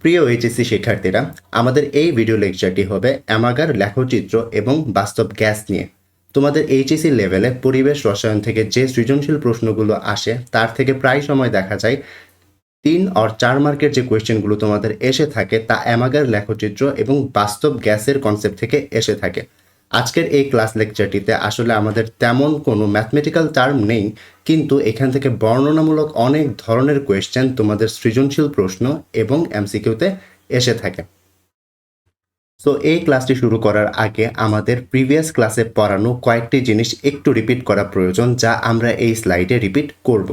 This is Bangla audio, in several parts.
প্রিয় এইচএসসি শিক্ষার্থীরা, আমাদের এই ভিডিও লেকচারটি হবে অ্যামাগার লেখচিত্র এবং বাস্তব গ্যাস নিয়ে। তোমাদের এইচএসসি লেভেলে পরিবেশ রসায়ন থেকে যে সৃজনশীল প্রশ্নগুলো আসে তার থেকে প্রায় সময় দেখা যায় 3 আর 4 মার্কের যে কোয়েশ্চেনগুলো তোমাদের এসে থাকে তা অ্যামাগার লেখচিত্র এবং বাস্তব গ্যাসের কনসেপ্ট থেকে এসে থাকে। আজকের এই ক্লাস লেকচারটিতে আসলে আমাদের তেমন কোনো ম্যাথমেটিক্যাল টার্ম নেই, কিন্তু এখান থেকে বর্ণনামূলক অনেক ধরনের কোয়েশ্চেন তোমাদের সৃজনশীল প্রশ্ন এবং এমসিকিউতে এসে থাকে। সো এই ক্লাসটি শুরু করার আগে আমাদের প্রিভিয়াস ক্লাসে পড়ানো কয়েকটি জিনিস একটু রিপিট করা প্রয়োজন, যা আমরা এই স্লাইডে রিপিট করব।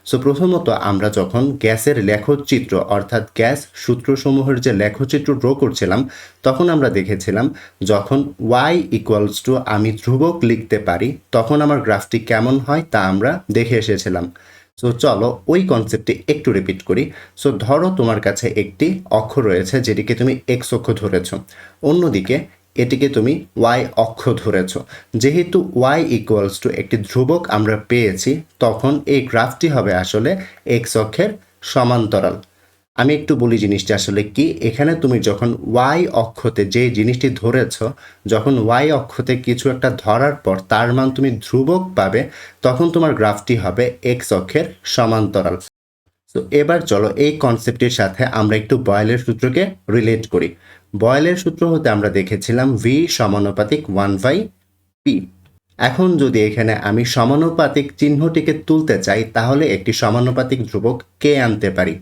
সো প্রথমত, আমরা যখন গ্যাসের লেখচিত্র অর্থাৎ গ্যাস সূত্রসমূহের যে লেখচিত্র ড্র করছিলাম, তখন আমরা দেখেছিলাম যখন y ইকুয়ালস টু আমি ধ্রুবক লিখতে পারি তখন আমার গ্রাফটি কেমন হয় তা আমরা দেখে এসেছিলাম। সো চলো ওই কনসেপ্টটি একটু রিপিট করি। সো ধরো তোমার কাছে একটি অক্ষ রয়েছে যেটিকে তুমি এক্স অক্ষ ধরেছ, অন্যদিকে এটিকে তুমি ওয়াই অক্ষ ধরেছ। যেহেতু ওয়াই ইকুয়ালস টু একটি ধ্রুবক আমরা পেয়েছি, তখন এই গ্রাফটি হবে আসলে এক্স অক্ষের সমান্তরাল। আমি একটু বলি জিনিসটা আসলে কি। এখানে তুমি যখন ওয়াই অক্ষতে যে জিনিসটি ধরেছ, যখন ওয়াই অক্ষতে কিছু একটা ধরার পর তার মান তুমি ধ্রুবক পাবে, তখন তোমার গ্রাফটি হবে এক্স অক্ষের সমান্তরাল। তো এবার চলো এই কনসেপ্টের সাথে আমরা একটু বয়েলের সূত্রকে রিলেট করি। বয়েলের সূত্র হতে আমরা দেখেছিলাম ভি সমানুপাতিক 1/p। এখন যদি এখানে আমি সমানুপাতিক চিহ্নটিকে তুলতে চাই, তাহলে একটি সমানুপাতিক ধ্রুবক কে আনতে পারি।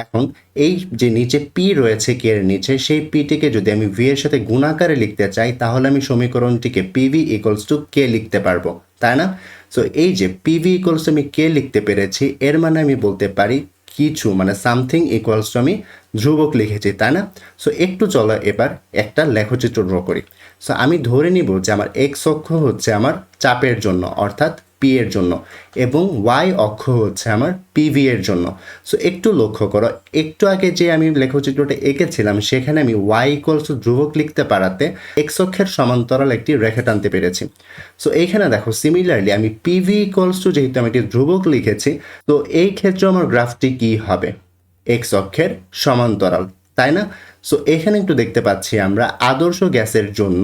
এখন এই যে নিচে পি রয়েছে কে এর নিচে, সেই পিটিকে যদি আমি ভি এর সাথে গুণাকারে লিখতে চাই, তাহলে আমি সমীকরণটিকে পিভি ইকুয়ালস টু কে লিখতে পারবো, তাই না? সো এই যে পিভি ইকুয়ালস টু আমি কে লিখতে পেরেছি, এর মানে আমি বলতে পারি কিছু, মানে সামথিং ইকুয়ালস টু আমি ধ্রুবক লিখেছি, তাই না? সো একটু চলো এবার একটা লেখচিত্র ড্র করি। সো আমি ধরে নিব যে আমার এক্স অক্ষ হচ্ছে আমার চাপের জন্য অর্থাৎ পি এর জন্য, এবং ওয়াই অক্ষ হচ্ছে আমার পিভি এর জন্য। সো একটু লক্ষ্য করো, একটু আগে যে আমি লেখচিত্রটা এঁকেছিলাম সেখানে আমি ওয়াই ইকুয়ালস টু ধ্রুবক লিখতে পারাতে এক্স অক্ষের সমান্তরাল একটি রেখা টানতে পেরেছি। সো এইখানে দেখো সিমিলারলি আমি পিভি ইকুয়ালস টু, যেহেতু আমি একটি ধ্রুবক লিখেছি, তো এই ক্ষেত্রে আমার গ্রাফটি কি হবে? এক্স অক্ষের সমান্তরাল, তাই না? সো এখানে একটু দেখতে পাচ্ছি আমরা আদর্শ গ্যাসের জন্য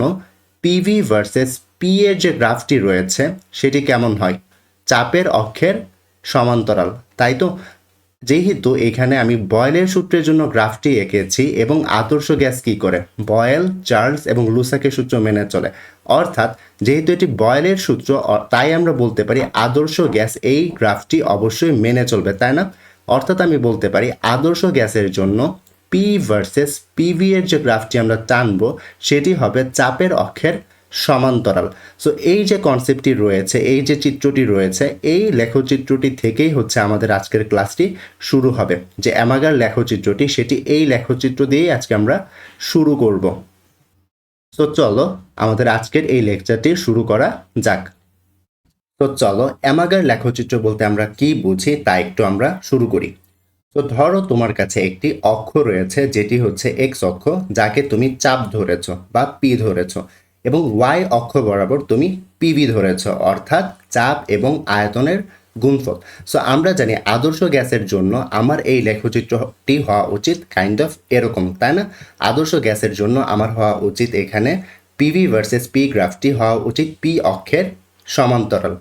পিভি ভার্সেস পি এর যে গ্রাফটি রয়েছে সেটি কেমন হয়? চাপের অক্ষের সমান্তরাল, তাই তো? যেহেতু এখানে আমি বয়েলের সূত্রের জন্য গ্রাফটি এঁকেছি এবং আদর্শ গ্যাস কি করে? বয়েল, চার্লস এবং লুসাকের সূত্র মেনে চলে। অর্থাৎ যেহেতু এটি বয়েলের সূত্র, তাই আমরা বলতে পারি আদর্শ গ্যাস এই গ্রাফটি অবশ্যই মেনে চলবে, তাই না? অর্থাৎ আমি বলতে পারি আদর্শ গ্যাসের জন্য পি ভার্সেস পিভি এর যে গ্রাফটি আমরা টানবো সেটি হবে চাপের অক্ষের সমান্তরাল। সো এই যে কনসেপ্টটি রয়েছে, এই যে চিত্রটি রয়েছে, এই লেখচিত্রটি থেকেই হচ্ছে আমাদের আজকের ক্লাসটি শুরু হবে। যে অ্যামাগার লেখচিত্রটি, সেটি এই লেখচিত্র দিয়েই আজকে আমরা শুরু করব। সো চলো আমাদের আজকের এই লেকচারটি শুরু করা যাক। তো চলো অ্যামাগার লেখচিত্র বলতে আমরা কি বুঝি তা একটু আমরা শুরু করি। তো ধরো তোমার কাছে একটি অক্ষ রয়েছে যেটি হচ্ছে এক্স অক্ষ, যাকে তুমি চাপ ধরেছ বা পি ধরেছ, এবং ওয়াই অক্ষ বরাবর তুমি পিভি ধরেছ, অর্থাৎ চাপ এবং আয়তনের গুণফল। সো আমরা জানি আদর্শ গ্যাসের জন্য আমার এই লেখচিত্রটি হওয়া উচিত কাইন্ড অফ এরকম, তাই না? আদর্শ গ্যাসের জন্য আমার হওয়া উচিত এখানে পিভি ভার্সেস পি গ্রাফটি হওয়া উচিত পি অক্ষের সমান্তরাল।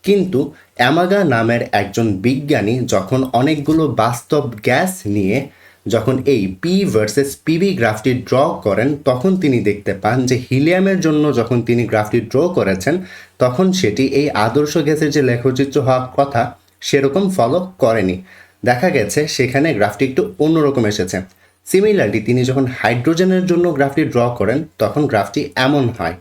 কিন্তু অ্যামাগা নামের একজন বিজ্ঞানী যখন অনেকগুলো বাস্তব গ্যাস নিয়ে যখন এই পি ভার্সেস পিভি গ্রাফটি ড্র করেন, তখন তিনি দেখতে পান যে হিলিয়ামের জন্য যখন তিনি গ্রাফটি ড্র করেছেন, তখন সেটি এই আদর্শ গ্যাসের যে লেখচিত্র হওয়ার কথা সেরকম ফলো করেনি। দেখা গেছে সেখানে গ্রাফটি একটু অন্যরকম এসেছে। সিমিলারলি তিনি যখন হাইড্রোজেনের জন্য গ্রাফটি ড্র করেন, তখন গ্রাফটি এমন হয়।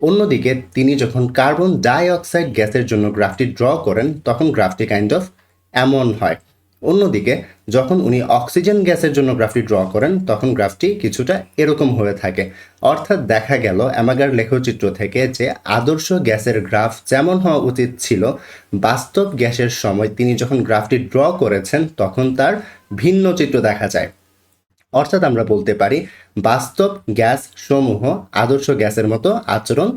অন্যদিকে তিনি যখন কার্বন ডাই অক্সাইড গ্যাসের জন্য গ্রাফটি ড্র করেন, তখন গ্রাফটি কাইন্ড অফ এমন হয়। অন্যদিকে যখন উনি অক্সিজেন গ্যাসের জন্য গ্রাফটি ড্র করেন, তখন গ্রাফটি কিছুটা এরকম হয়ে থাকে। অর্থাৎ দেখা গেল অ্যামাগার লেখচিত্র থেকে যে আদর্শ গ্যাসের গ্রাফ যেমন হওয়া উচিত ছিল, বাস্তব গ্যাসের সময় তিনি যখন গ্রাফটি ড্র করেছেন তখন তার ভিন্ন চিত্র দেখা যায়। অর্থাৎ আমরা বলতে পারি বাস্তব গ্যাস সমূহ আদর্শ গ্যাসের মতো আচরণ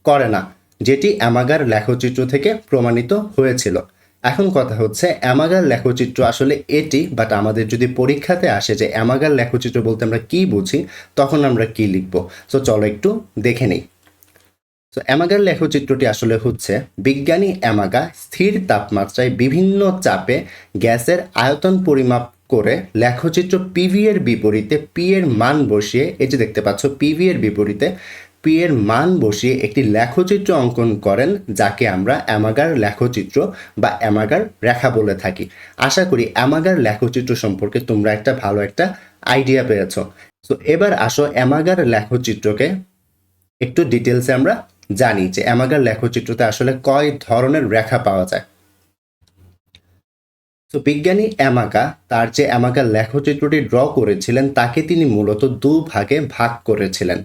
করে না, যেটি অ্যামাগার লেখচিত্র থেকে প্রমাণিত হয়েছিল। এখন কথা হচ্ছে অ্যামাগার লেখচিত্র আসলে এটি, বাট আমাদের যদি পরীক্ষাতে আসে যে অ্যামাগার লেখচিত্র বলতে আমরা কি বুঝি, তখন আমরা কি লিখব। সো চলো একটু দেখে নিই। তো অ্যামাগার লেখচিত্রটি আসলে হচ্ছে বিজ্ঞানী অ্যামাগা স্থির তাপমাত্রায় বিভিন্ন চাপে গ্যাসের আয়তন পরিমাপ করে লেখচিত্র পিভি এর বিপরীতে পি এর মান বসিয়ে, এই যে দেখতে পাচ্ছ পিভি এর বিপরীতে পি এর মান বসিয়ে একটি লেখচিত্র অঙ্কন করেন, যাকে আমরা অ্যামাগার লেখচিত্র বা অ্যামাগার রেখা বলে থাকি। আশা করি অ্যামাগার লেখচিত্র সম্পর্কে তোমরা একটা ভালো একটা আইডিয়া পেয়েছ। তো এবার আসো অ্যামাগার লেখচিত্রকে একটু ডিটেলসে আমরা জানি যে অ্যামাগার লেখচিত্রতে আসলে কয় ধরনের রেখা পাওয়া যায়। তো বিজ্ঞানী অ্যামাগা তার যে অ্যামাগার লেখচিত্রটি ড্র করেছিলেন তাকে তিনি মূলত দুভাগে ভাগ করেছিলেন।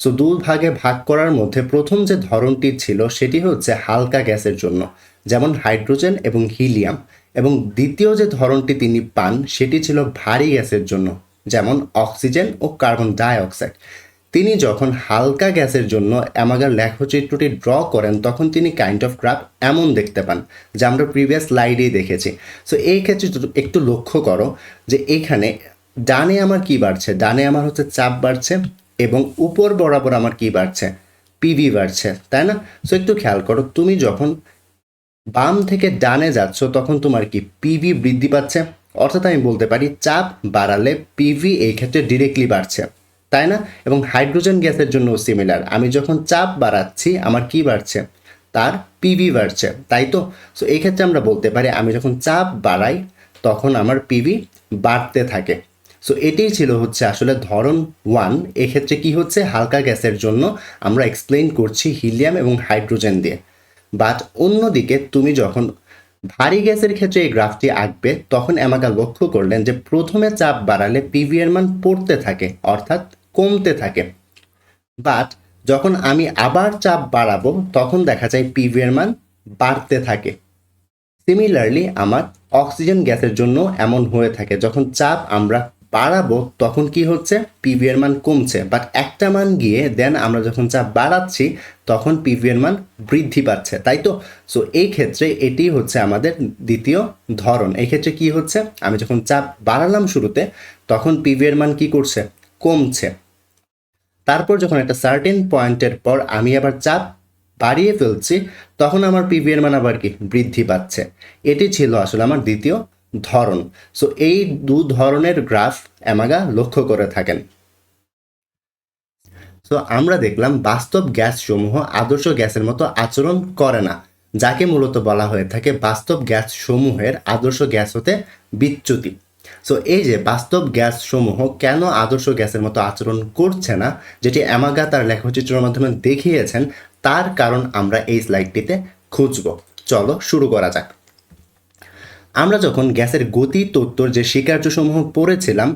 সো দুভাগে ভাগ করার মধ্যে প্রথম যে ধরনটি ছিল সেটি হচ্ছে হালকা গ্যাসের জন্য, যেমন হাইড্রোজেন এবং হিলিয়াম, এবং দ্বিতীয় যে ধরনটি তিনি পান সেটি ছিল ভারী গ্যাসের জন্য, যেমন অক্সিজেন ও কার্বন ডাই অক্সাইড। তিনি যখন হালকা গ্যাসের জন্য অ্যামাগার লেখচিত্রটি ড্র করেন তখন তিনি কাইন্ড অফ গ্রাফ এমন দেখতে পান, যা আমরা প্রিভিয়াস স্লাইডেই দেখেছি। সো এই ক্ষেত্রে একটু লক্ষ্য করো যে এখানে ডানে আমার কি বাড়ছে, ডানে আমার হচ্ছে চাপ বাড়ছে, এবং উপর বরাবর আমার কি বাড়ছে, পিভি বাড়ছে, তাই না? সো একটু খেয়াল করো, তুমি যখন বাম থেকে ডানে যাচ্ছ তখন তোমার কি পিভি বৃদ্ধি পাচ্ছে, অর্থাৎ আমি বলতে পারি চাপ বাড়ালে পিভি এই ক্ষেত্রে ডিরেক্টলি বাড়ছে, তাই না? এবং হাইড্রোজেন গ্যাসের জন্য সিমিলার, আমি যখন চাপ বাড়াচ্ছি আমার কি বাড়ছে, তার পিভি বাড়ছে, তাই তো? সো এই ক্ষেত্রে আমরা বলতে পারি আমি যখন চাপ বাড়াই তখন আমার পিভি বাড়তে থাকে। সো এটাই ছিল হচ্ছে আসলে ধরন 1। এক্ষেত্রে কি হচ্ছে, হালকা গ্যাসের জন্য আমরা এক্সপ্লেইন করছি হিলিয়াম এবং হাইড্রোজেন দিয়ে। বাট অন্যদিকে তুমি যখন ভারী গ্যাসের ক্ষেত্রে এই গ্রাফটি আঁকবে তখন আমাকে লক্ষ্য করলেন যে প্রথমে চাপ বাড়ালে পিভি এর মান পড়তে থাকে, অর্থাৎ কমতে থাকে। বাট যখন আমি আবার চাপ বাড়াবো তখন দেখা যায় পিভি এর মান বাড়তে থাকে। সিমিলারলি আমার অক্সিজেন গ্যাসের জন্য এমন হয়ে থাকে, যখন চাপ আমরা বাড়াবো তখন কি হচ্ছে, পিভি এর মান কমছে, বাট একটা মান গিয়ে দেন আমরা যখন চাপ বাড়াচ্ছি তখন পিভি এর মান বৃদ্ধি পাচ্ছে, তাই তো? সো এই ক্ষেত্রে এটি হচ্ছে আমাদের দ্বিতীয় ধরন। এই ক্ষেত্রে কি হচ্ছে, আমি যখন চাপ বাড়ালাম শুরুতে তখন পিভি এর মান কি করছে, কমছে। তারপর যখন একটা সার্টেন পয়েন্টের পর আমি আবার চাপ বাড়িয়ে ফেলছি তখন আমার পিভি এর মান আবার কি বৃদ্ধি পাচ্ছে। এটি ছিল আসলে আমার দ্বিতীয় ধরন। সো এই দু ধরনের গ্রাফ অ্যামাগা লক্ষ্য করে থাকেন। সো আমরা দেখলাম বাস্তব গ্যাস সমূহ আদর্শ গ্যাসের মতো আচরণ করে না, যাকে মূলত বলা হয়ে থাকে বাস্তব গ্যাস সমূহের আদর্শ গ্যাস হতে বিচ্যুতি। সো এই যে বাস্তব গ্যাস সমূহ কেন আদর্শ গ্যাসের মতো আচরণ করছে না, যেটি অ্যামাগা তার লেখচিত্রের মাধ্যমে দেখিয়েছেন, তার কারণ আমরা এই স্লাইডটিতে খুঁজব। চলো শুরু করা যাক। আমরা যখন গ্যাসের গতি তত্ত্বর যে স্বীকার্যসমূহ পড়েছিলাম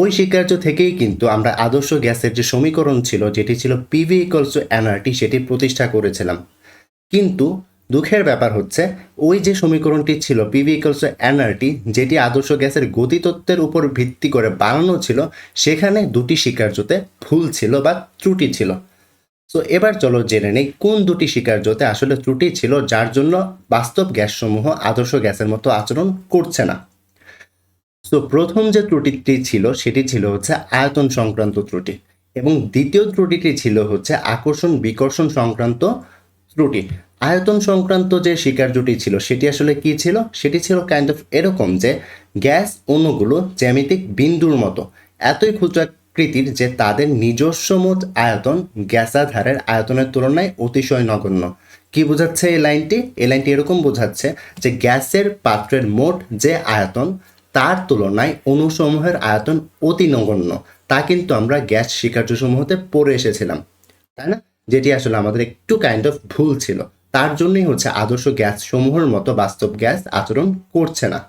ওই স্বীকার্য থেকেই কিন্তু আমরা আদর্শ গ্যাসের যে সমীকরণ ছিল, যেটি ছিল পিভি ইকুয়ালস টু এনআরটি, সেটি প্রতিষ্ঠা করেছিলাম। কিন্তু দুঃখের ব্যাপার হচ্ছে ওই যে সমীকরণটি ছিল পিভি ইকুয়ালস টু এনআরটি, যেটি আদর্শ গ্যাসের গতিতত্ত্বের উপর ভিত্তি করে বানানো ছিল, সেখানে দুটি স্বীকার্যতে ভুল ছিল বা ত্রুটি ছিল। সো এবার চলো জেনে নেই কোন দুটি স্বীকার্যতে আসলে ত্রুটি ছিল, যার জন্য বাস্তব গ্যাসসমূহ আদর্শ গ্যাসের মতো আচরণ করছে না। সো প্রথম যে ত্রুটিটি ছিল সেটি ছিল হচ্ছে আয়তন সংক্রান্ত ত্রুটি, এবং দ্বিতীয় ত্রুটিটি ছিল হচ্ছে আকর্ষণ বিকর্ষণ সংক্রান্ত ত্রুটি। আয়তন সংক্রান্ত যে স্বীকার্যটি ছিল সেটি আসলে কি ছিল, সেটি ছিল কাইন্ড অফ এরকম যে গ্যাস অণুগুলো জ্যামিতিক বিন্দুর মতো এতই ক্ষুদ্রাকৃতির যে তাদের নিজস্ব মোট আয়তন গ্যাসাধারের আয়তনের তুলনায় অতিশয় নগণ্য। কি বোঝাচ্ছে এই লাইনটি? এই লাইনটি এরকম বোঝাচ্ছে যে গ্যাসের পাত্রের মোট যে আয়তন তার তুলনায় অণুসমূহের আয়তন অতি নগণ্য। তা কিন্তু আমরা গ্যাস স্বীকার্যসমূহতে পড়ে এসেছিলাম, তাই না? যেটি আসলে আমাদের একটু কাইন্ড অফ ভুল ছিল। তার জন্যই হচ্ছে আদর্শ গ্যাস সমূহের মতো বাস্তব গ্যাস আচরণ করছে না।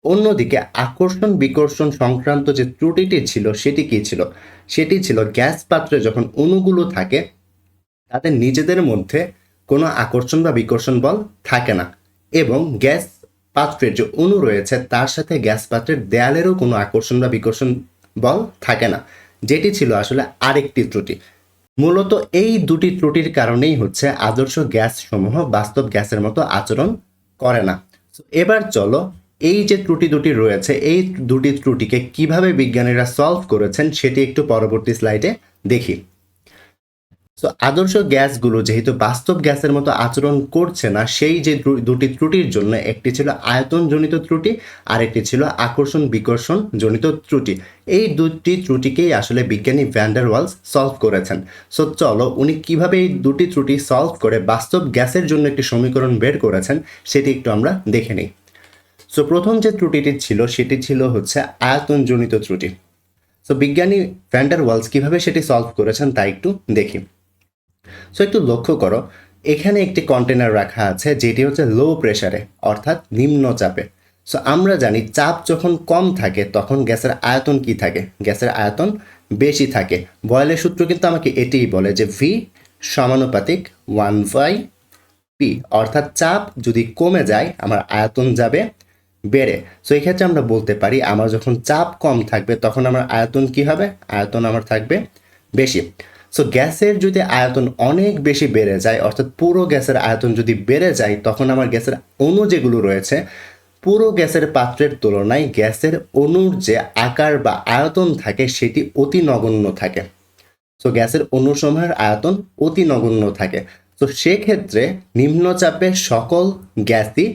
অন্যদিকে আকর্ষণ বিকর্ষণ সংক্রান্ত যে ত্রুটিটি ছিল সেটি কি ছিল, সেটি ছিল গ্যাস পাত্রে যখন অণুগুলো থাকে তাদের নিজেদের মধ্যে কোনো আকর্ষণ বা বিকর্ষণ বল থাকে না, এবং গ্যাস পাত্রের যে অণু রয়েছে তার সাথে গ্যাস পাত্রের দেয়ালেরও কোনো আকর্ষণ বা বিকর্ষণ বল থাকে না, যেটি ছিল আসলে আরেকটি ত্রুটি। মূলত এই দুটি ত্রুটির কারণেই হচ্ছে আদর্শ গ্যাস সমূহ বাস্তব গ্যাসের মতো আচরণ করে না। এবার চলো এই যে ত্রুটি দুটি রয়েছে এই দুটি ত্রুটিকে কিভাবে বিজ্ঞানীরা সলভ করেছেন সেটি একটু পরবর্তী স্লাইডে দেখি। সো আদর্শ গ্যাসগুলো যেহেতু বাস্তব গ্যাসের মতো আচরণ করছে না, সেই যে দুটি ত্রুটির জন্য একটি ছিল আয়তনজনিত ত্রুটি আর একটি ছিল আকর্ষণ বিকর্ষণ জনিত ত্রুটি। এই দুটি ত্রুটিকেই আসলে বিজ্ঞানী ভ্যান ডার ওয়ালস সলভ করেছেন। সো চলো উনি কিভাবে এই দুটি ত্রুটি সলভ করে বাস্তব গ্যাসের জন্য একটি সমীকরণ বের করেছেন সেটি একটু আমরা দেখে নিই। সো প্রথম যে ত্রুটিটি ছিল সেটি ছিল হচ্ছে আয়তনজনিত ত্রুটি। সো বিজ্ঞানী ভ্যান ডার ওয়ালস কিভাবে সেটি সলভ করেছেন তা একটু দেখি। সো একটু লক্ষ্য করো, এখানে একটি কন্টেনার রাখা আছে যেটি হচ্ছে লো প্রেসারে অর্থাৎ নিম্ন চাপে। সো আমরা জানি চাপ যখন কম থাকে তখন গ্যাসের আয়তন কি থাকে, গ্যাসের আয়তন বেশি থাকে। বয়েলের সূত্র কিন্তু আমাকে এটিই বলে যে ভি সমানুপাতিক 1/p, অর্থাৎ চাপ যদি কমে যায় আমার আয়তন যাবে বেড়ে। সো এই ক্ষেত্রে আমরা বলতে পারি আমার যখন চাপ কম থাকবে তখন আমার আয়তন কি হবে, আয়তন আমার থাকবে বেশি। সো গ্যাসের যদি আয়তন অনেক বেশি বেড়ে যায় অর্থাৎ পুরো গ্যাসের আয়তন যদি বেড়ে যায় তখন আমার গ্যাসের অণু যেগুলো রয়েছে পুরো গ্যাসের পাত্রের তুলনায় গ্যাসের অণুর যে আকার বা আয়তন থাকে সেটি অতি নগণ্য থাকে। সো গ্যাসের অণুসমূহের আয়তন অতি নগণ্য থাকে। তো সেক্ষেত্রে নিম্নচাপে সকল গ্যাসই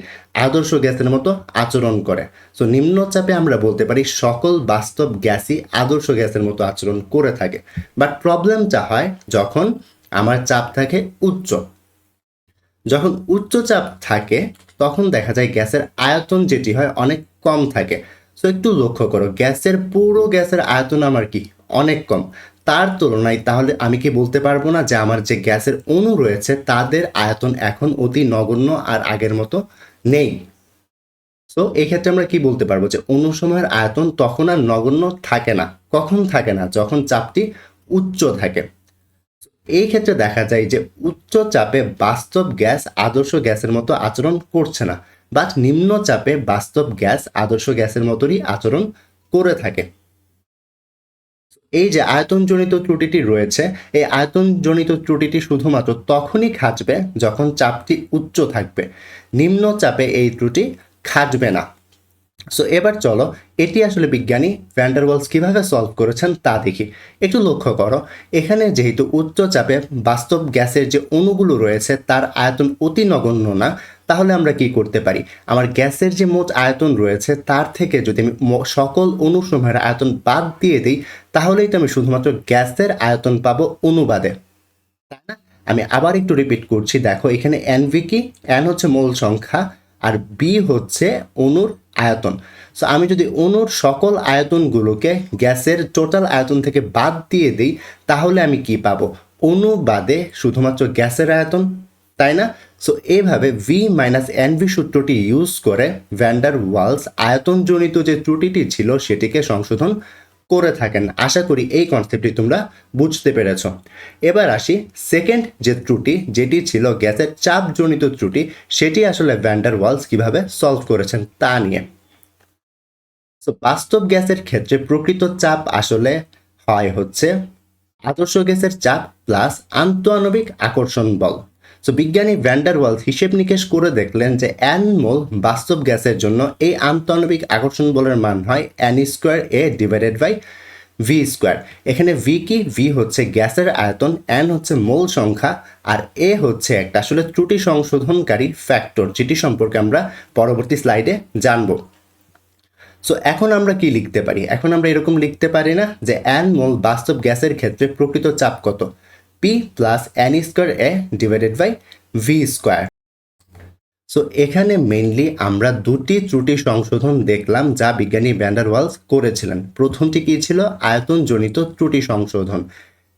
আদর্শ গ্যাসের মতো আচরণ করে। সো নিম্নচাপে আমরা বলতে পারি সকল বাস্তব গ্যাসই আদর্শ গ্যাসের মতো আচরণ করে থাকে। বাট প্রবলেমটা হয় যখন আমার চাপ থাকে উচ্চ। যখন উচ্চ চাপ থাকে তখন দেখা যায় গ্যাসের আয়তন যেটি হয় অনেক কম থাকে। সো একটু লক্ষ্য করো, পুরো গ্যাসের আয়তন আমার কি অনেক কম, তার তুলনায় তাহলে আমি কি বলতে পারবো না যে আমার যে গ্যাসের অণু রয়েছে তাদের আয়তন এখন অতি নগণ্য আর আগের মতো নেই। সো এক্ষেত্রে আমরা কি বলতে পারবো যে অণুসমূহের আয়তন তখন আর নগণ্য থাকে না। কখন থাকে না, যখন চাপটি উচ্চ থাকে। এই ক্ষেত্রে দেখা যায় যে উচ্চ চাপে বাস্তব গ্যাস আদর্শ গ্যাসের মতো আচরণ করছে না, বাট নিম্ন চাপে বাস্তব গ্যাস আদর্শ গ্যাসের মতোই আচরণ করে থাকে। এই যে আয়তনজনিত ত্রুটিটি রয়েছে এই আয়তনজনিত ত্রুটিটি শুধুমাত্র তখনই খাটবে যখন চাপটি উচ্চ থাকবে, নিম্ন চাপে এই ত্রুটি খাটবে না। সো এবার চলো এটি আসলে বিজ্ঞানী ভ্যান ডার ওয়ালস কীভাবে সলভ করেছেন তা দেখি। একটু লক্ষ্য করো, এখানে যেহেতু উচ্চ চাপে বাস্তব গ্যাসের যে অণুগুলো রয়েছে তার আয়তন অতি নগণ্য না, তাহলে আমরা কি করতে পারি, আমার গ্যাসের যে মোট আয়তন রয়েছে তার থেকে যদি আমি সকল অণুসমূহের আয়তন বাদ দিয়ে দিই তাহলেই তো আমি শুধুমাত্র গ্যাসের আয়তন পাবো অনুবাদে, তাই না? আমি আবার একটু রিপিট করছি, দেখো এখানে এনভি কি, এন হচ্ছে মোল সংখ্যা আর বি হচ্ছে অণুর আয়তন। সো আমি যদি অণুর সকল আয়তনগুলোকে গ্যাসের টোটাল আয়তন থেকে বাদ দিয়ে দিই তাহলে আমি কি পাবো, অণু বাদে শুধুমাত্র গ্যাসের আয়তন, তাই না? সো এইভাবে ভি মাইনাস এনভি সূত্রটি ইউজ করে ভ্যান ডার ওয়ালস আয়তনজনিত যে ত্রুটিটি ছিল সেটিকে সংশোধন করে থাকেন। আশা করি এই কনসেপ্টটি তোমরা বুঝতে পেরেছ। এবার আসি সেকেন্ড যে ত্রুটি যেটি ছিল গ্যাসের চাপজনিত ত্রুটি, সেটি আসলে ভ্যান ডার ওয়ালস কিভাবে সলভ করেছেন তা নিয়ে। সো বাস্তব গ্যাসের ক্ষেত্রে প্রকৃত চাপ আসলে হয় হচ্ছে আদর্শ গ্যাসের চাপ প্লাস আন্তঃআণবিক আকর্ষণ বল। সো বিজ্ঞানী ভ্যান ডার ওয়ালস হিসেব নিকেশ করে দেখলেন যে এন মোল বাস্তব গ্যাসের জন্য এই আন্তঃআণবিক আকর্ষণ বলের মান হয় N square A divided by V square. এখানে ভি কি, ভি হচ্ছে গ্যাসের আয়তন, এন হচ্ছে মোল সংখ্যা আর এ হচ্ছে একটা আসলে ত্রুটি সংশোধনকারী ফ্যাক্টর যেটি সম্পর্কে আমরা পরবর্তী স্লাইডে জানবো। সো এখন আমরা কি লিখতে পারি, এখন আমরা এরকম লিখতে পারি না যে এন মোল বাস্তব গ্যাসের ক্ষেত্রে প্রকৃত চাপ কত, P plus N square A divided by V square. So এখানে মেইনলি আমরা দুটি ত্রুটি সংশোধন দেখলাম যা বিজ্ঞানী ভ্যান ডার ওয়ালস করেছিলেন। প্রথমটি কি ছিল, আয়তনজনিত ত্রুটি সংশোধন,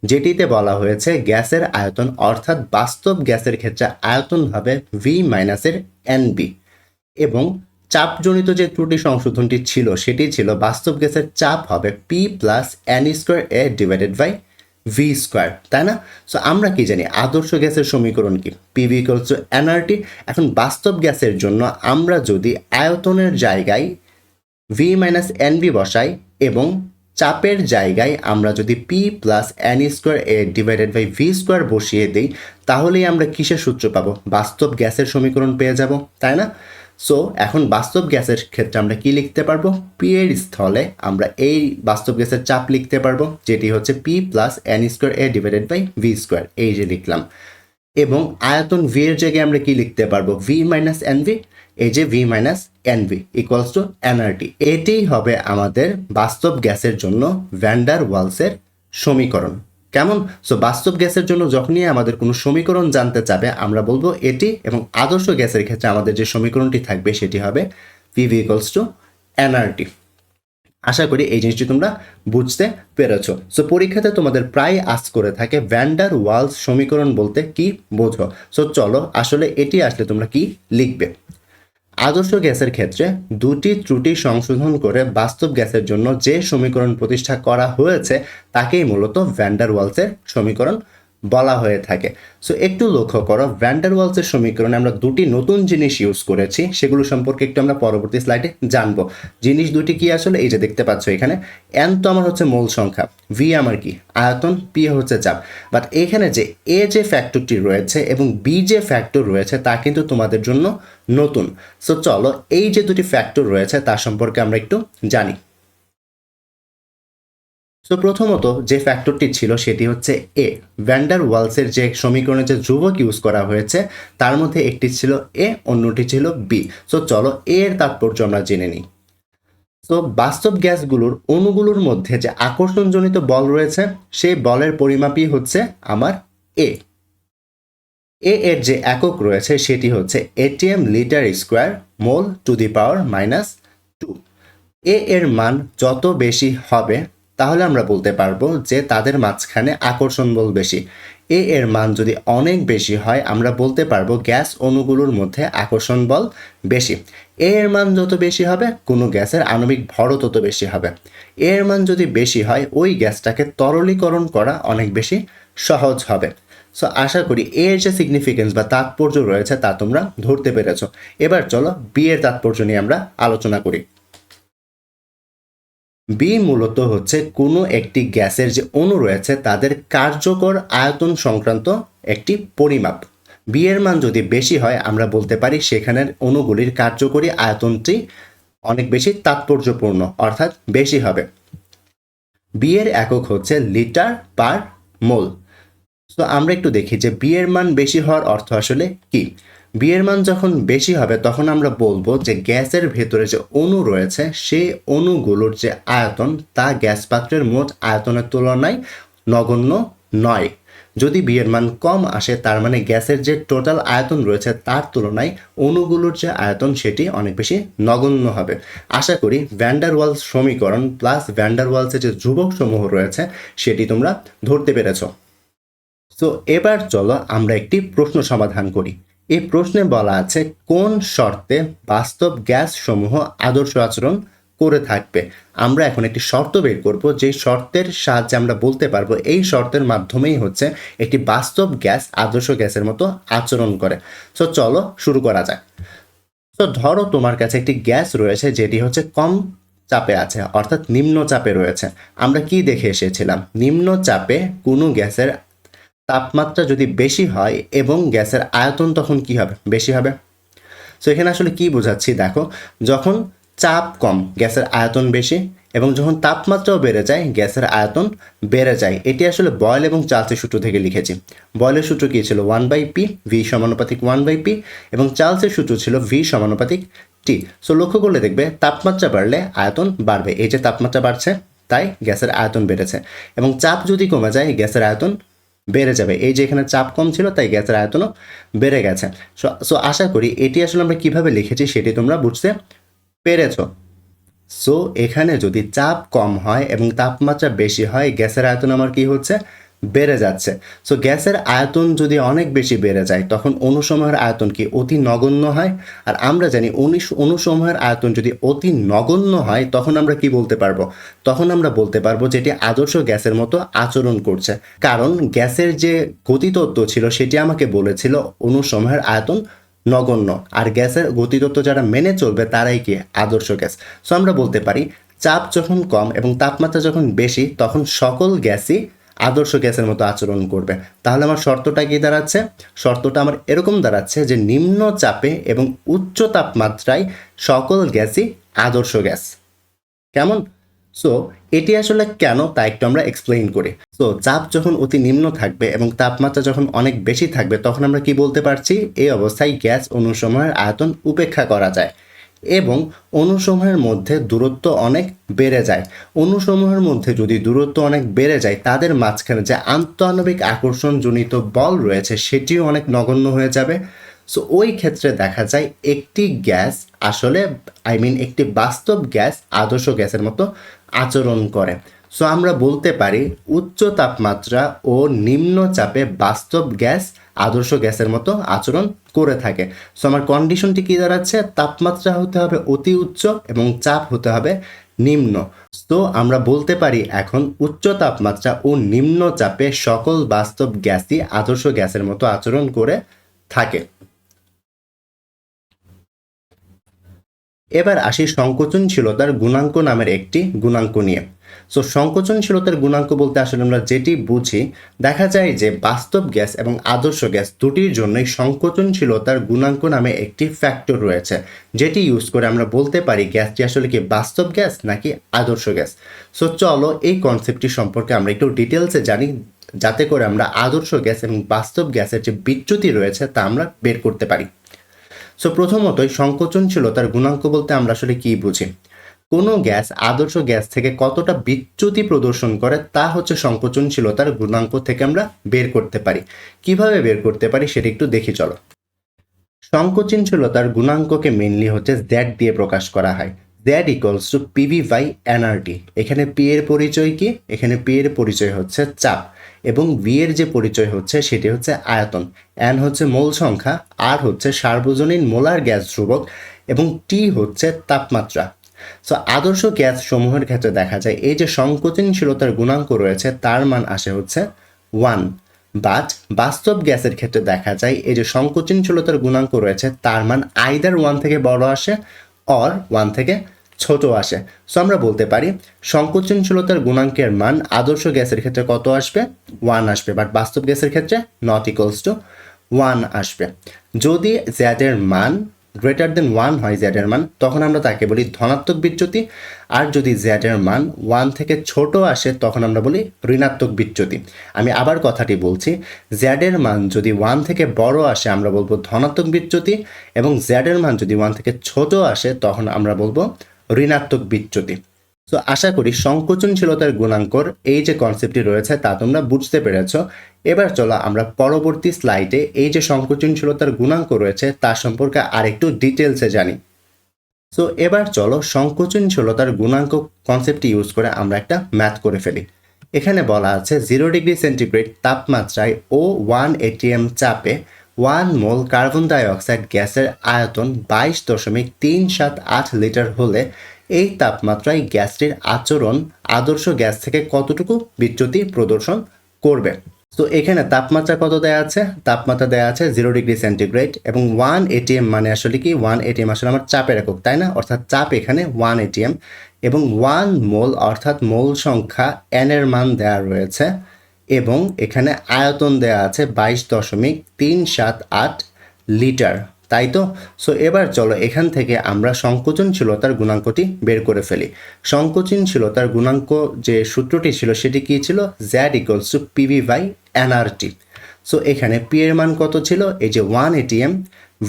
যেটিতে বলা হয়েছে গ্যাসের আয়তন অর্থাৎ বাস্তব গ্যাসের ক্ষেত্রে আয়তন হবে ভি মাইনাসের এনবি, এবং চাপজনিত যে ত্রুটি সংশোধনটি ছিল সেটি ছিল বাস্তব গ্যাসের চাপ হবে P plus N square A divided by V square, তাই না? সো আমরা কি জানি আদর্শ গ্যাসের সমীকরণ কি, পিভি ইকুয়ালস টু এনআরটি। এখন বাস্তব গ্যাসের জন্য আমরা যদি আয়তনের জায়গায় ভি মাইনাস এনভি বসাই এবং চাপের জায়গায় আমরা যদি P plus N square A divided by V square বসিয়ে দিই তাহলেই আমরা কিসের সূত্র পাবো, বাস্তব গ্যাসের সমীকরণ পেয়ে যাব, তাই না? সো এখন বাস্তব গ্যাসের ক্ষেত্রে আমরা কি লিখতে পারবো? পি এর স্থলে আমরা এই বাস্তব গ্যাসের চাপ লিখতে পারবো, যেটি হচ্ছে P plus N square A divided by V square, এই যে লিখলাম। এবং আয়তন ভি এর জায়গায় আমরা কি লিখতে পারবো? ভি মাইনাস এন ভি, এই যে V minus N V equals to nRT. এটিই হবে আমাদের বাস্তব গ্যাসের জন্য ভ্যান ডার ওয়ালসের সমীকরণ। কেমন? সো বাস্তব গ্যাসের জন্য যখনই আমাদের কোনো সমীকরণ জানতে চাবে আমরা বলবো এটি, এবং আদর্শ গ্যাসের ক্ষেত্রে আমাদের যে সমীকরণটি থাকবে সেটি হবে পিভি ইকুয়ালস টু এনআরটি। আশা করি এই জিনিসটি তোমরা বুঝতে পেরেছো। সো পরীক্ষাতে তোমাদের প্রায় আস্ক করে থাকে ভ্যান ডার ওয়ালস সমীকরণ বলতে কি বোঝো। সো চলো আসলে এটি আসলে তোমরা কি লিখবে। আদর্শ গ্যাসের ক্ষেত্রে দুটি ত্রুটি সংশোধন করে বাস্তব গ্যাসের জন্য যে সমীকরণ প্রতিষ্ঠা করা হয়েছে তাকেই মূলত ভ্যান ডার ওয়ালসের সমীকরণ বলা হয়ে থাকে। সো একটু লক্ষ্য করো, ভ্যান ডার ওয়ালসের সমীকরণে আমরা দুটি নতুন জিনিস ইউজ করেছি, সেগুলো সম্পর্কে একটু আমরা পরবর্তী স্লাইডে জানবো। জিনিস দুটি কি আসলে? এই যে দেখতে পাচ্ছ এখানে, এন তো আমার হচ্ছে মূল সংখ্যা, ভি আমার কি আয়তন, পি হচ্ছে চাপ। বাট এখানে যে এ যে ফ্যাক্টরটি রয়েছে এবং বি যে ফ্যাক্টর রয়েছে তা কিন্তু তোমাদের জন্য নতুন। সো চলো এই যে দুটি ফ্যাক্টর রয়েছে তার সম্পর্কে আমরা একটু জানি। সো প্রথমত যে ফ্যাক্টরটি ছিল সেটি হচ্ছে এ। ভ্যান ডার ওয়ালসের যে সমীকরণে যে ধ্রুবক ইউজ করা হয়েছে তার মধ্যে একটি ছিল এ, অন্যটি ছিল বি। সো চলো এর তাৎপর্য আমরা জেনে নিই। সো বাস্তব গ্যাসগুলোর অণুগুলোর মধ্যে যে আকর্ষণজনিত বল রয়েছে সেই বলের পরিমাপই হচ্ছে আমার এ। এর যে একক রয়েছে সেটি হচ্ছে ATM litre square mole to the power minus 2। এর মান যত বেশি হবে তাহলে আমরা বলতে পারবো যে তাদের মাঝখানে আকর্ষণ বল বেশি। এর মান যদি অনেক বেশি হয় আমরা বলতে পারবো গ্যাস অণুগুলোর মধ্যে আকর্ষণ বল বেশি। এর মান যত বেশি হবে কোনো গ্যাসের আণবিক ভরও তত বেশি হবে। এর মান যদি বেশি হয় ওই গ্যাসটাকে তরলীকরণ করা অনেক বেশি সহজ হবে। সো আশা করি এর যে সিগনিফিকেন্স বা তাৎপর্য রয়েছে তা তোমরা ধরতে পেরেছো। এবার চলো বি এর তাৎপর্য নিয়ে আমরা আলোচনা করি। বি মূলত হচ্ছে কোনো একটি গ্যাসের যে অণু রয়েছে তাদের কার্যকর আয়তন সংক্রান্ত একটি পরিমাপ। বি এর মান যদি বেশি হয় আমরা বলতে পারি সেখানের অণুগুলির কার্যকরী আয়তনটি অনেক বেশি তাৎপর্যপূর্ণ, অর্থাৎ বেশি হবে। বি এর একক হচ্ছে লিটার পার মোল। তো আমরা একটু দেখি যে বি এর মান বেশি হওয়ার অর্থ আসলে কি। বি এর মান যখন বেশি হবে তখন আমরা বলবো যে গ্যাসের ভেতরে যে অণু রয়েছে সেই অণুগুলোর যে আয়তন তা গ্যাস পাত্রের মোট আয়তনের তুলনায় নগণ্য নয়। যদি বি এর মান কম আসে তার মানে গ্যাসের যে টোটাল আয়তন রয়েছে তার তুলনায় অণুগুলোর যে আয়তন সেটি অনেক বেশি নগণ্য হবে। আশা করি ভ্যান ডার ওয়ালস সমীকরণ প্লাস ভ্যান ডার ওয়ালসের যে ধ্রুবক সমূহ রয়েছে সেটি তোমরা ধরতে পেরেছো। তো এবার চলো আমরা একটি প্রশ্ন সমাধান করি। এই প্রশ্নে বলা আছে কোন শর্তে বাস্তব গ্যাস সমূহ আদর্শ আচরণ করে থাকবে। আমরা এখন একটি শর্ত বের করব, যে শর্তের সাহায্যে আমরা বলতে পারবো এই শর্তের মাধ্যমেই হচ্ছে একটি বাস্তব গ্যাস আদর্শ গ্যাসের মতো আচরণ করে। তো চলো শুরু করা যাক। তো ধরো তোমার কাছে একটি গ্যাস রয়েছে যেটি হচ্ছে কম চাপে আছে, অর্থাৎ নিম্ন চাপে রয়েছে। আমরা কি দেখে এসেছিলাম? নিম্ন চাপে কোনো গ্যাসের তাপমাত্রা যদি বেশি হয় এবং গ্যাসের আয়তন তখন কি হবে? বেশি হবে। সো এখানে আসলে কি বোঝাচ্ছি দেখো, যখন চাপ কম গ্যাসের আয়তন বেশি, এবং যখন তাপমাত্রাও বেড়ে যায় গ্যাসের আয়তন বেড়ে যায়। এটি আসলে বয়েল এবং চার্লসের সূত্র থেকে লিখেছি। বয়েলের সূত্র কী ছিল? 1/p, ভি সমানুপাতিক 1/p, এবং চার্লসের সূত্র ছিল ভি সমানুপাতিক টি। সো লক্ষ্য করলে দেখবে তাপমাত্রা বাড়লে আয়তন বাড়বে। এই যে তাপমাত্রা বাড়ছে তাই গ্যাসের আয়তন বেড়েছে, এবং চাপ যদি কমে যায় গ্যাসের আয়তন বেড়ে যাবে। এই যে এখানে চাপ কম ছিল তাই গ্যাসের আয়তনও বেড়ে গেছে। সো আশা করি এটি আসলে আমরা কিভাবে লিখেছি সেটি তোমরা বুঝতে পেরেছ। সো এখানে যদি চাপ কম হয় এবং তাপমাত্রা বেশি হয় গ্যাসের আয়তন আমার কি হচ্ছে? বেড়ে যাচ্ছে। সো গ্যাসের আয়তন যদি অনেক বেশি বেড়ে যায় তখন অণুসমূহের আয়তন কি অতি নগণ্য হয়। আর আমরা জানি অণুসমূহের আয়তন যদি অতি নগণ্য হয় তখন আমরা কি বলতে পারবো? তখন আমরা বলতে পারবো যেটি আদর্শ গ্যাসের মতো আচরণ করছে, কারণ গ্যাসের যে গতিতত্ত্ব ছিল সেটি আমাকে বলেছিল অণুসমূহের আয়তন নগণ্য, আর গ্যাসের গতিতত্ত্ব যারা মেনে চলবে তারাই কি আদর্শ গ্যাস। সো আমরা বলতে পারি চাপ যখন কম এবং তাপমাত্রা যখন বেশি তখন সকল গ্যাসই আদর্শ গ্যাসের মতো আচরণ করবে। তাহলে আমার শর্তটা কি দাঁড়াচ্ছে? শর্তটা আমার এরকম দাঁড়াচ্ছে যে নিম্ন চাপে এবং উচ্চ তাপমাত্রায় সকল গ্যাসই আদর্শ গ্যাস। কেমন? সো এটি আসলে কেন তা একটু আমরা এক্সপ্লেইন করি। সো চাপ যখন অতি নিম্ন থাকবে এবং তাপমাত্রা যখন অনেক বেশি থাকবে তখন আমরা কি বলতে পারছি? এই অবস্থায় গ্যাস অণুসমূহের আয়তন উপেক্ষা করা যায় এবং অণুসমূহের মধ্যে দূরত্ব অনেক বেড়ে যায়। অণুসমূহের মধ্যে যদি দূরত্ব অনেক বেড়ে যায় তাদের মাঝখানে যে আন্তঃআণবিক আকর্ষণজনিত বল রয়েছে সেটিও অনেক নগণ্য হয়ে যাবে। সো ওই ক্ষেত্রে দেখা যায় একটি গ্যাস আসলে একটি বাস্তব গ্যাস আদর্শ গ্যাসের মতো আচরণ করে। সো আমরা বলতে পারি উচ্চ তাপমাত্রা ও নিম্ন চাপে বাস্তব গ্যাস আদর্শ গ্যাসের মতো আচরণ করে থাকে। সো আমার কন্ডিশনটি কী দাঁড়াচ্ছে? তাপমাত্রা হতে হবে অতি উচ্চ এবং চাপ হতে হবে নিম্ন। তো আমরা বলতে পারি এখন উচ্চ তাপমাত্রা ও নিম্ন চাপে সকল বাস্তব গ্যাসই আদর্শ গ্যাসের মতো আচরণ করে থাকে। এবার আসি সংকোচনশীলতার গুণাঙ্ক নামের একটি গুণাঙ্ক নিয়ে। সো সংকোচনশীলতার গুণাঙ্ক বলতে আসলে আমরা যেটি বুঝি, দেখা যায় যে বাস্তব গ্যাস এবং আদর্শ গ্যাস দুটির জন্যই সংকোচনশীলতার গুণাঙ্ক নামে একটি ফ্যাক্টর রয়েছে, যেটি ইউজ করে আমরা বলতে পারি গ্যাসটি আসলে কি বাস্তব গ্যাস নাকি আদর্শ গ্যাস। সো চলো এই কনসেপ্টটি সম্পর্কে আমরা একটু ডিটেলসে জানি, যাতে করে আমরা আদর্শ গ্যাস এবং বাস্তব গ্যাসের যে বিচ্যুতি রয়েছে তা আমরা বের করতে পারি। সো প্রথমতই সংকোচনশীলতার গুণাঙ্ক বলতে আমরা আসলে কি বুঝি? কোনো গ্যাস আদর্শ গ্যাস থেকে কতটা বিচ্যুতি প্রদর্শন করে তা হচ্ছে সংকোচনশীলতার গুণাঙ্ক থেকে আমরা বের করতে পারি। কিভাবে বের করতে পারি সেটা একটু দেখি চলো। সংকোচনশীলতার গুণাঙ্ককে মেইনলি হচ্ছে Z দিয়ে প্রকাশ করা হয়। Z equals to PV by NRT. এখানে পি এর পরিচয় কি? এখানে পি এর পরিচয় হচ্ছে চাপ এবং ভি এর যে পরিচয় হচ্ছে সেটি হচ্ছে আয়তন, এন হচ্ছে মোল সংখ্যা, আর হচ্ছে সার্বজনীন মোলার গ্যাস ধ্রুবক এবং টি হচ্ছে তাপমাত্রা। সো আদর্শ গ্যাস সমূহের ক্ষেত্রে দেখা যায় এই যে সংকোচনশীলতার গুণাঙ্ক রয়েছে তার মান আসে হচ্ছে 1, বাট বাস্তব গ্যাসের ক্ষেত্রে দেখা যায় এই যে সংকোচনশীলতার গুণাঙ্ক রয়েছে তার মান আইদার 1 থেকে বড় আসে অর 1 থেকে ছোট আসে। সো আমরা বলতে পারি সংকোচনশীলতার গুণাঙ্কের মান আদর্শ গ্যাসের ক্ষেত্রে কত আসবে? 1 আসবে, বাট বাস্তব গ্যাসের ক্ষেত্রে নট ইকুয়ালস টু 1 আসবে। যদি Z এর মান গ্রেটার দেন 1 হয়, Z এর মান, তখন আমরা তাকে বলি ধনাত্মক বিচ্যুতি। আর যদি Z এর মান 1 থেকে ছোট আসে তখন আমরা বলি ঋণাত্মক বিচ্যুতি। আমি আবার কথাটি বলছি, Z এর মান যদি 1 থেকে বড় আসে আমরা বলবো ধনাত্মক বিচ্যুতি এবং Z এর মান যদি 1 থেকে ছোট আসে তখন আমরা বলবো ঋণাত্মক বিচ্যুতি। সো আশা করি সংকোচনশীলতার গুণাঙ্কর এই যে কনসেপ্টটি রয়েছে তা তোমরা বুঝতে পেরেছ। এবার চলো আমরা পরবর্তী স্লাইডে এই যে সংকোচনশীলতার গুণাঙ্ক রয়েছে তা সম্পর্কে আরেকটু ডিটেলসে জানি। সো এবার চলো সংকোচনশীলতার গুণাঙ্ক কনসেপ্টটি ইউজ করে আমরা একটা ম্যাথ করে ফেলি। এখানে বলা আছে 0 ডিগ্রি সেন্টিগ্রেড তাপমাত্রায় ও 1 atm চাপে 1 মোল কার্বন ডাইঅক্সাইড গ্যাসের আয়তন 22.378 লিটার হলে এই তাপমাত্রায় গ্যাসটির আচরণ আদর্শ গ্যাস থেকে কতটুকু বিচ্যুতি প্রদর্শন করবে। তো এখানে তাপমাত্রা কত দেয়া আছে? তাপমাত্রা দেয়া আছে 0 ডিগ্রি সেন্টিগ্রেড এবং 1 atm মানে আসলে কি 1 atm আসলে আমার চাপের একক, তাই না? অর্থাৎ চাপ এখানে 1 atm এবং 1 মোল অর্থাৎ মোল সংখ্যা n এর মান দেয়া রয়েছে এবং এখানে আয়তন দেয়া আছে 22.378 লিটার, তাই তো? সো এবার চলো এখান থেকে আমরা সংকোচনশীলতার গুণাঙ্কটি বের করে ফেলি। সংকোচনশীলতার গুণাঙ্ক যে সূত্রটি ছিল সেটি কী ছিল? Z equals to PV by NRT. So এখানে পি এর মান কত ছিল? এই যে 1 atm,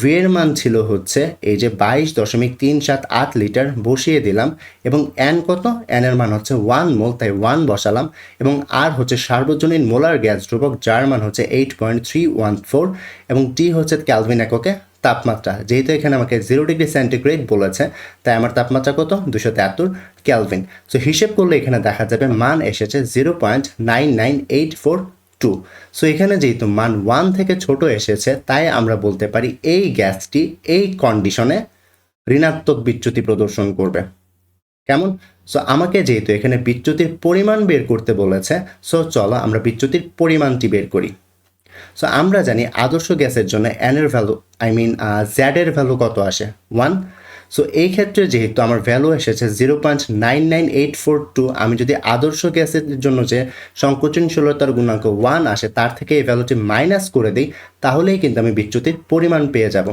ভি এর মান ছিল হচ্ছে এই যে 22.378 লিটার বসিয়ে দিলাম এবং এন কত? এন এর মান হচ্ছে 1 মোল, তাই 1 বসালাম এবং আর হচ্ছে সার্বজনীন মোলার গ্যাস ধ্রুবক যার মান হচ্ছে 8.314 এবং টি হচ্ছে ক্যালভিন এককে তাপমাত্রা। যেহেতু এখানে আমাকে 0 ডিগ্রি সেন্টিগ্রেড বলেছে তাই আমার তাপমাত্রা কত? 273 ক্যালভিন। সো হিসেব করলে এখানে দেখা যাবে মান এসেছে 0.99842। সো এখানে যেহেতু মান 1 থেকে ছোট এসেছে তাই আমরা বলতে পারি এই গ্যাসটি এই কন্ডিশনে ঋণাত্মক বিচ্যুতি প্রদর্শন করবে। কেমন? সো আমাকে যেহেতু এখানে বিচ্যুতির পরিমাণ বের করতে বলেছে, সো চলো আমরা বিচ্যুতির পরিমাণটি বের করি। সো আমরা জানি আদর্শ গ্যাসের জন্য এন এর ভ্যালু Z এর ভ্যালু কত আসে? 1। সো এই ক্ষেত্রে যেহেতু আমার ভ্যালু এসেছে 0.99842, আমি যদি আদর্শ গ্যাসের জন্য যে সংকোচনশীলতার গুণাঙ্ক 1 আসে তার থেকে এই ভ্যালুটি মাইনাস করে দিই, তাহলেই কিন্তু আমি বিচ্যুতির পরিমাণ পেয়ে যাব।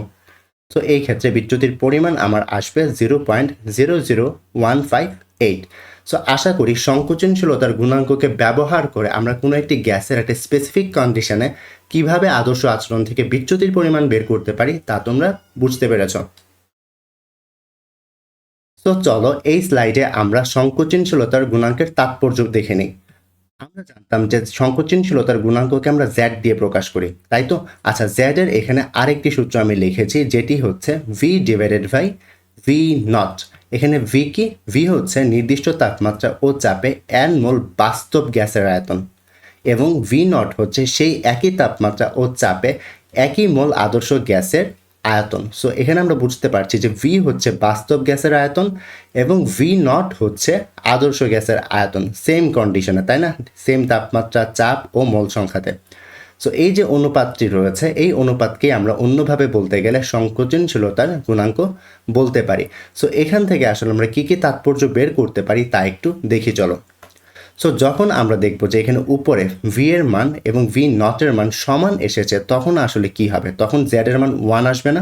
সো এই ক্ষেত্রে বিচ্যুতির পরিমাণ আমার আসবে 0.00158। সো আশা করি সংকোচনশীলতার গুণাঙ্ককে ব্যবহার করে আমরা কোনো একটি গ্যাসের একটা স্পেসিফিক কন্ডিশনে কিভাবে আদর্শ আচরণ থেকে বিচ্যুতির পরিমাণ বের করতে পারি তা তোমরা বুঝতে পেরেছ। তো চলো এই স্লাইডে আমরা সংকোচনশীলতার গুণাঙ্কের তাৎপর্য দেখে নিই। আমরা জানতাম যে সংকোচনশীলতার গুণাঙ্ককে আমরা জেড দিয়ে প্রকাশ করি, তাই তো? আচ্ছা, জেড এর এখানে আরেকটি সূত্র আমি লিখেছি, যেটি হচ্ছে V divided by V naught. এখানে ভি কি? ভি হচ্ছে নির্দিষ্ট তাপমাত্রা ও চাপে n মোল বাস্তব গ্যাসের আয়তন, এবং ভি নট হচ্ছে সেই একই তাপমাত্রা ও চাপে একই মোল আদর্শ গ্যাসের আয়তন। সো এখানে আমরা বুঝতে পারছি যে ভি হচ্ছে বাস্তব গ্যাসের আয়তন এবং ভি নট হচ্ছে আদর্শ গ্যাসের আয়তন, সেম কন্ডিশনে, তাই না? সেম তাপমাত্রা, চাপ ও মোল সংখ্যাতে। সো এই যে অনুপাতটি রয়েছে, এই অনুপাতকে আমরা অন্যভাবে বলতে গেলে সংকোচনশীলতার গুণাঙ্ক বলতে পারি। সো এখান থেকে আসলে আমরা কী কী তাৎপর্য বের করতে পারি তা একটু দেখি চলো। সো যখন আমরা দেখব যে এখানে উপরে ভি এর মান এবং ভি নটের মান সমান এসেছে, তখন আসলে কি হবে? তখন জেড এর মান 1 আসবে না?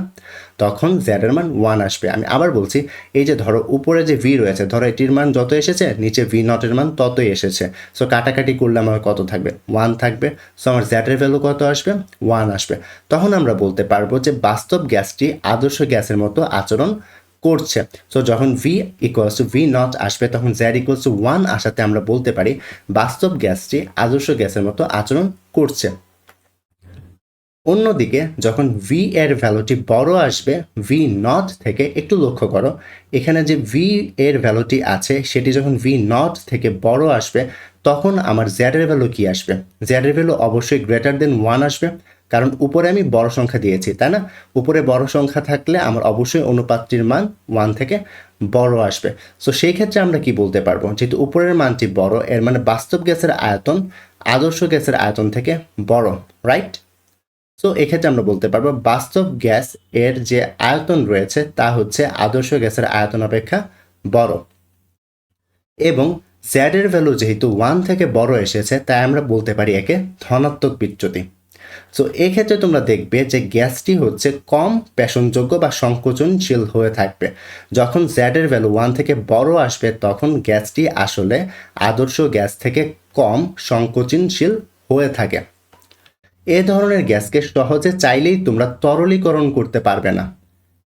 তখন জেড এর মান 1 আসবে। আমি আবার বলছি, এই যে ধরো উপরে যে ভি রয়েছে, ধরো এটির মান যত এসেছে, নিচে ভি নটের মান ততই এসেছে। সো কাটাকাটি করলে আমার কত থাকবে? 1 থাকবে। সো আমার জেড এর ভ্যালু কত আসবে? 1 আসবে। তখন আমরা বলতে পারবো যে বাস্তব গ্যাসটি আদর্শ গ্যাসের মতো আচরণ করছে। সো যখন V equals two V naught আসবে, তখন জেড ইকুয়ালস টু 1 আসাতে আমরা বলতে পারি বাস্তব গ্যাসটি আদর্শ গ্যাসের মতো আচরণ করছে। অন্যদিকে যখন ভি এর ভ্যালুটি বড় আসবে ভি নট থেকে, একটু লক্ষ্য করো এখানে যে ভি এর ভ্যালুটি আছে সেটি যখন ভি নট থেকে বড় আসবে, তখন আমার জেড এর ভ্যালু কি আসবে? জেড এর ভ্যালু অবশ্যই গ্রেটার দেন 1 আসবে, কারণ উপরে আমি বড় সংখ্যা দিয়েছি, তাই না? উপরে বড় সংখ্যা থাকলে আমার অবশ্যই অনুপাতটির মান 1 থেকে বড় আসবে। সো সেই ক্ষেত্রে আমরা কি বলতে পারবো? যেহেতু উপরের মানটি বড়, এর মানে বাস্তব গ্যাসের আয়তন আদর্শ গ্যাসের আয়তন থেকে বড়, রাইট? সো এক্ষেত্রে আমরা বলতে পারবো বাস্তব গ্যাস এর যে আয়তন রয়েছে তা হচ্ছে আদর্শ গ্যাসের আয়তন অপেক্ষা বড়, এবং জেড এর ভ্যালু যেহেতু 1 থেকে বড় এসেছে, তাই আমরা বলতে পারি একে ধনাত্মক বিচ্যুতি। সো এক্ষেত্রে তোমরা দেখবে যে গ্যাসটি হচ্ছে কম পেষণযোগ্য বা সংকোচনশীল হয়ে থাকবে। যখন জেড এর ভ্যালু 1 থেকে বড় আসবে, তখন গ্যাসটি আসলে আদর্শ গ্যাস থেকে কম সংকোচনশীল হয়ে থাকে। এ ধরনের গ্যাসকে সহজে চাইলেই তোমরা তরলীকরণ করতে পারবে না,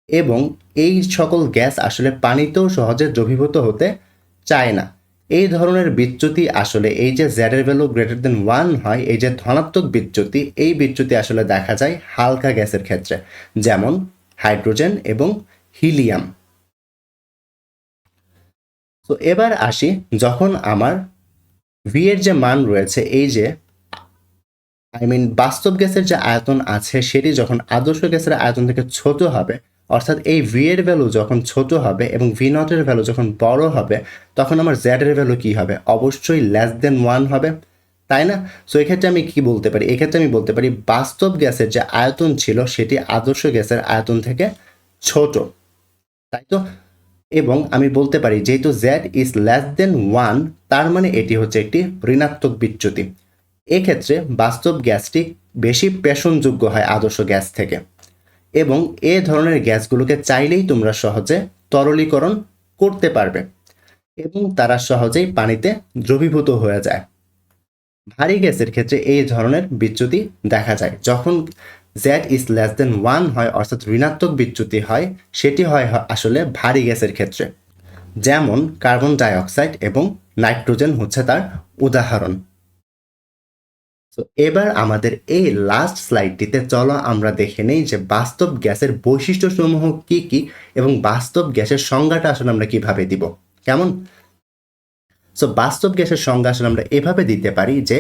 এবং এই সকল গ্যাস আসলে পানিতেও সহজে দ্রবীভূত হতে চায় না। এই ধরনের বিচ্যুতি আসলে এই যে জেড এর ভ্যালু গ্রেটার দেন 1 হয়, এই যে ধনাত্মক বিচ্যুতি, এই বিচ্যুতি আসলে দেখা যায় হালকা গ্যাসের ক্ষেত্রে, যেমন হাইড্রোজেন এবং হিলিয়াম। তো এবার আসি, যখন আমার ভি এর যে মান রয়েছে, এই যে বাস্তব গ্যাসের যে আয়তন আছে সেটি যখন আদর্শ গ্যাসের আয়তন থেকে ছোট হবে, অর্থাৎ এই ভি এর ভ্যালু যখন ছোট হবে এবং ভি নট এর ভ্যালু যখন বড় হবে, তখন আমার জেড এর ভ্যালু কি হবে? অবশ্যই লেস দেন 1 হবে, তাই না? সো এক্ষেত্রে আমি কি বলতে পারি? এক্ষেত্রে আমি বলতে পারি বাস্তব গ্যাসের যে আয়তন ছিল সেটি আদর্শ গ্যাসের আয়তন থেকে ছোট, তাই তো? এবং আমি বলতে পারি যেহেতু জেড ইজ লেস দেন 1, তার মানে এটি হচ্ছে একটি ঋণাত্মক বিচ্যুতি। এক্ষেত্রে বাস্তব গ্যাসটি বেশি পেষণযোগ্য হয় আদর্শ গ্যাস থেকে, এবং এ ধরনের গ্যাসগুলোকে চাইলেই তোমরা সহজে তরলীকরণ করতে পারবে, এবং তারা সহজেই পানিতে দ্রবীভূত হয়ে যায়। ভারী গ্যাসের ক্ষেত্রে এই ধরনের বিচ্যুতি দেখা যায় যখন জেড ইজ লেস দেন 1 হয়, অর্থাৎ ঋণাত্মক বিচ্যুতি হয়, সেটি হয় আসলে ভারী গ্যাসের ক্ষেত্রে, যেমন কার্বন ডাইঅক্সাইড এবং নাইট্রোজেন হচ্ছে তার উদাহরণ। তো এবার আমাদের এই লাস্ট স্লাইডটিতে চলো আমরা দেখে নেই যে বাস্তব গ্যাসের বৈশিষ্ট্যসমূহ কি কি, এবং বাস্তব গ্যাসের সংজ্ঞাটা আসলে আমরা কিভাবে দিব, কেমন? সো বাস্তব গ্যাসের সংজ্ঞা আসলে আমরা এভাবে দিতে পারি যে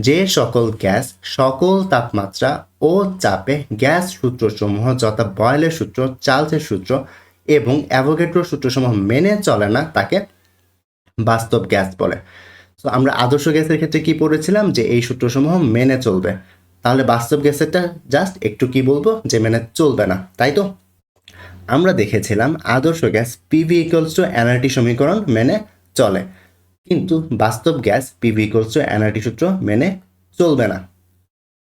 যে সকল গ্যাস সকল তাপমাত্রা ও চাপে গ্যাস সূত্রসমূহ যথা বয়েলের সূত্র, চার্লসের সূত্র এবং অ্যাভোগাড্রোর সূত্রসমূহ মেনে চলে না, তাকে বাস্তব গ্যাস বলে। তো আমরা আদর্শ গ্যাসের ক্ষেত্রে কি পড়েছিলাম? যে এই সূত্রসমূহ মেনে চলবে। তাহলে বাস্তব গ্যাসেরটা জাস্ট একটু কি বলবো? যে মেনে চলবে না, তাই তো? আমরা দেখেছিলাম আদর্শ gas PV equals to nRT সমীকরণ মেনে চলে, কিন্তু বাস্তব gas PV equals to nRT সূত্র মেনে চলবে না।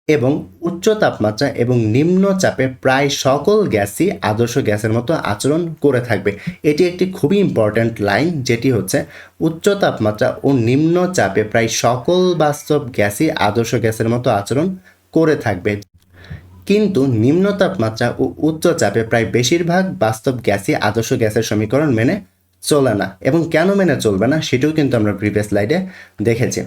এবং উচ্চ তাপমাত্রা এবং নিম্ন চাপে প্রায় সকল গ্যাসই আদর্শ গ্যাসের মতো আচরণ করে থাকবে। এটি একটি খুবই ইম্পর্ট্যান্ট লাইন, যেটি হচ্ছে উচ্চ তাপমাত্রা ও নিম্ন চাপে প্রায় সকল বাস্তব গ্যাসই আদর্শ গ্যাসের মতো আচরণ করে থাকবে, কিন্তু নিম্ন তাপমাত্রা ও উচ্চ চাপে প্রায় বেশিরভাগ বাস্তব গ্যাসই আদর্শ গ্যাসের সমীকরণ মেনে চলে না। এবং কেন মেনে চলবে না সেটাও কিন্তু আমরা প্রিভিয়াস স্লাইডে দেখেছি।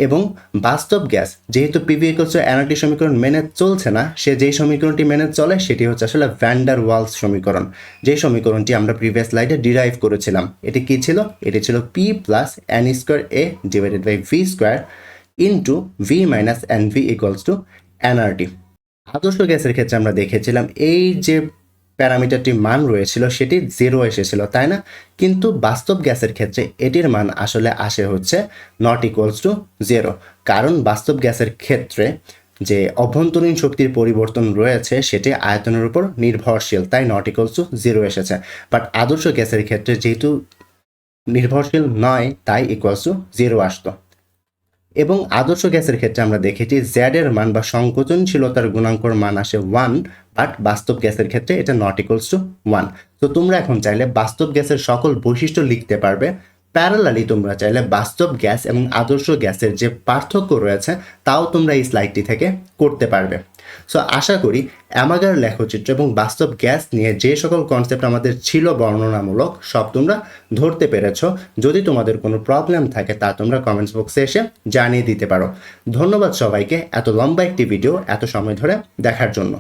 এবং বাস্তব গ্যাস যেহেতু পিভি ইকুয়ালস টু এনআরটি সমীকরণ মেনে চলছে না, সে যেই সমীকরণটি মেনে চলে সেটি হচ্ছে আসলে ভ্যান ডার ওয়ালস সমীকরণ, যেই সমীকরণটি আমরা প্রিভিয়াস স্লাইডে ডিরাইভ করেছিলাম। এটি কী ছিল? এটি ছিল P plus N square A divided by V square into V minus N V equals to NRT. আদর্শ গ্যাসের ক্ষেত্রে আমরা দেখেছিলাম এই যে প্যারামিটারটি মান রয়েছিল সেটি 0 এসেছিল, তাই না? কিন্তু বাস্তব গ্যাসের ক্ষেত্রে এটির মান আসলে আসে হচ্ছে নট ইকুয়ালস টু 0, কারণ বাস্তব গ্যাসের ক্ষেত্রে যে অভ্যন্তরীণ শক্তির পরিবর্তন রয়েছে সেটি আয়তনের উপর নির্ভরশীল, তাই নট ইকুয়ালস টু 0 এসেছে। বাট আদর্শ গ্যাসের ক্ষেত্রে যেহেতু নির্ভরশীল নয় তাই ইকুয়ালস টু 0 আসতো। এবং আদর্শ গ্যাসের ক্ষেত্রে আমরা দেখেছি জ্যাড এর মান বা সংকোচনশীলতার গুণাঙ্কর মান আসে 1, বাট বাস্তব গ্যাসের ক্ষেত্রে এটা নট ইকুয়ালস টু 1। তো তোমরা এখন চাইলে বাস্তব গ্যাসের সকল বৈশিষ্ট্য লিখতে পারবে। প্যারালালি তোমরা চাইলে বাস্তব গ্যাস এবং আদর্শ গ্যাসের যে পার্থক্য রয়েছে তাও তোমরা এই স্লাইডটি থেকে করতে পারবে। সো আশা করি অ্যামাগার লেখচিত্র এবং বাস্তব গ্যাস নিয়ে যে সকল কনসেপ্ট আমাদের ছিল বর্ণনামূলক সব তোমরা ধরতে পেরেছ। যদি তোমাদের কোনো প্রবলেম থাকে তা তোমরা কমেন্টস বক্সে এসে জানিয়ে দিতে পারো। ধন্যবাদ সবাইকে এত লম্বা একটি ভিডিও এত সময় ধরে দেখার জন্য।